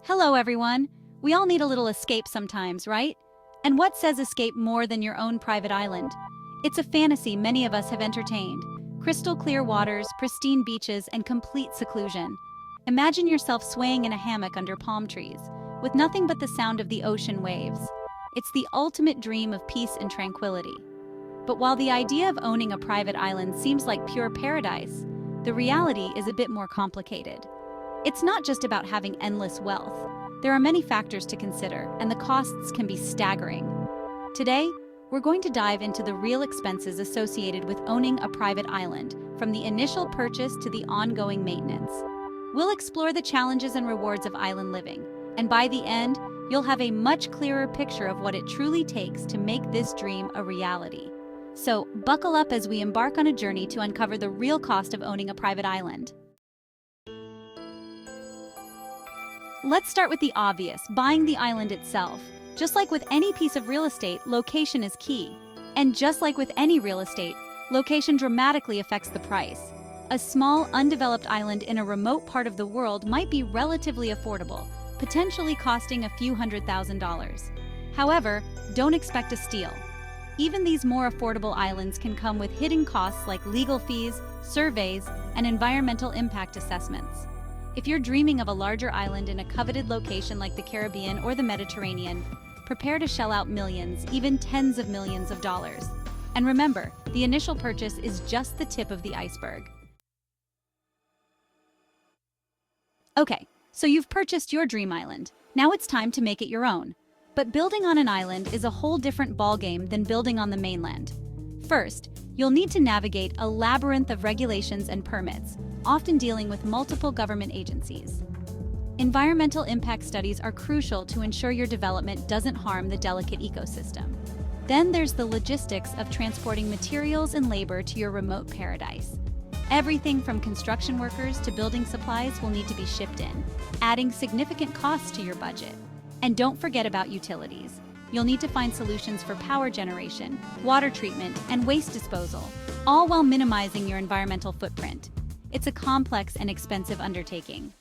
Hello, everyone. We all need a little escape sometimes, right? And what says escape more than your own private island? It's a fantasy many of us have entertained. Crystal clear waters, pristine beaches, and complete seclusion. Imagine yourself swaying in a hammock under palm trees, with nothing but the sound of the ocean waves. It's the ultimate dream of peace and tranquility. But while the idea of owning a private island seems like pure paradise, the reality is a bit more complicated. It's not just about having endless wealth. There are many factors to consider, and the costs can be staggering. Today, we're going to dive into the real expenses associated with owning a private island, from the initial purchase to the ongoing maintenance. We'll explore the challenges and rewards of island living, and by the end, you'll have a much clearer picture of what it truly takes to make this dream a reality. So, buckle up as we embark on a journey to uncover the real cost of owning a private island. Let's start with the obvious, buying the island itself. Just like with any piece of real estate, location is key. And just like with any real estate, location dramatically affects the price. A small, undeveloped island in a remote part of the world might be relatively affordable, potentially costing a few $100,000. However, don't expect a steal. Even these more affordable islands can come with hidden costs like legal fees, surveys, and environmental impact assessments. If you're dreaming of a larger island in a coveted location like the Caribbean or the Mediterranean, prepare to shell out millions, even tens of millions of dollars. And remember, the initial purchase is just the tip of the iceberg. Okay, so you've purchased your dream island. Now it's time to make it your own. But building on an island is a whole different ballgame than building on the mainland. First, you'll need to navigate a labyrinth of regulations and permits, often dealing with multiple government agencies. Environmental impact studies are crucial to ensure your development doesn't harm the delicate ecosystem. Then there's the logistics of transporting materials and labor to your remote paradise. Everything from construction workers to building supplies will need to be shipped in, adding significant costs to your budget. And don't forget about utilities. You'll need to find solutions for power generation, water treatment, and waste disposal, all while minimizing your environmental footprint. It's a complex and expensive undertaking.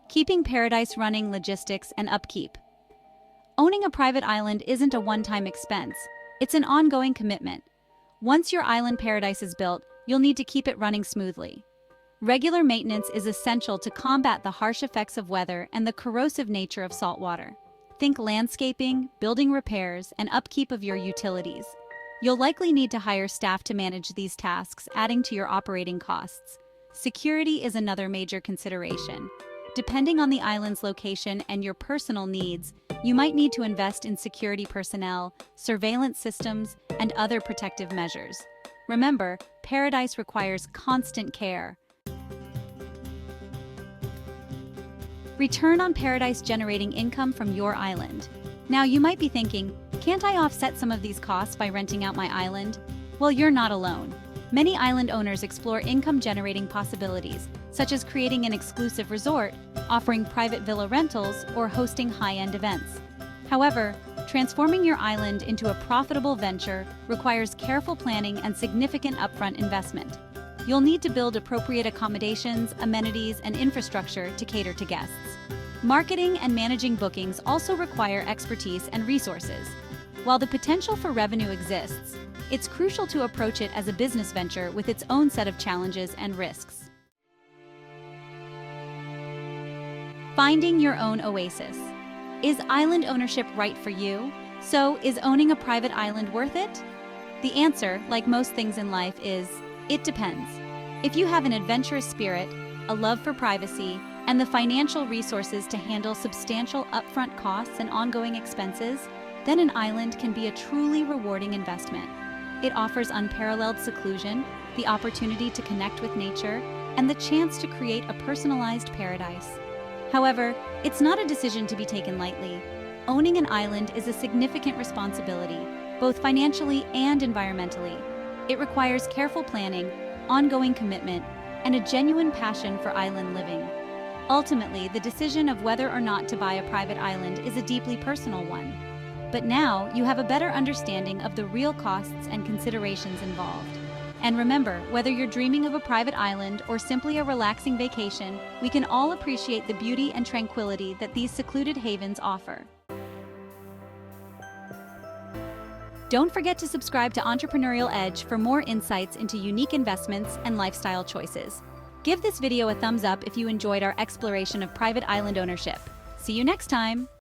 Keeping paradise running, logistics, and upkeep. Owning a private island isn't a one-time expense. It's an ongoing commitment. Once your island paradise is built, you'll need to keep it running smoothly. Regular maintenance is essential to combat the harsh effects of weather and the corrosive nature of salt water. Think landscaping, building repairs, and upkeep of your utilities. You'll likely need to hire staff to manage these tasks, adding to your operating costs. Security is another major consideration. Depending on the island's location and your personal needs, you might need to invest in security personnel, surveillance systems, and other protective measures. Remember, paradise requires constant care. Return on paradise generating income from your island. Now you might be thinking, can't I offset some of these costs by renting out my island? Well, you're not alone. Many island owners explore income-generating possibilities, such as creating an exclusive resort, offering private villa rentals, or hosting high-end events. However, transforming your island into a profitable venture requires careful planning and significant upfront investment. You'll need to build appropriate accommodations, amenities, and infrastructure to cater to guests. Marketing and managing bookings also require expertise and resources. While the potential for revenue exists, it's crucial to approach it as a business venture with its own set of challenges and risks. Finding your own oasis. Is island ownership right for you? So, is owning a private island worth it? The answer, like most things in life, is it depends. If you have an adventurous spirit, a love for privacy, and the financial resources to handle substantial upfront costs and ongoing expenses, then an island can be a truly rewarding investment. It offers unparalleled seclusion, the opportunity to connect with nature, and the chance to create a personalized paradise. However, it's not a decision to be taken lightly. Owning an island is a significant responsibility, both financially and environmentally. It requires careful planning, ongoing commitment, and a genuine passion for island living. Ultimately, the decision of whether or not to buy a private island is a deeply personal one. But now, you have a better understanding of the real costs and considerations involved. And remember, whether you're dreaming of a private island or simply a relaxing vacation, we can all appreciate the beauty and tranquility that these secluded havens offer. Don't forget to subscribe to Entrepreneurial Edge for more insights into unique investments and lifestyle choices. Give this video a thumbs up if you enjoyed our exploration of private island ownership. See you next time!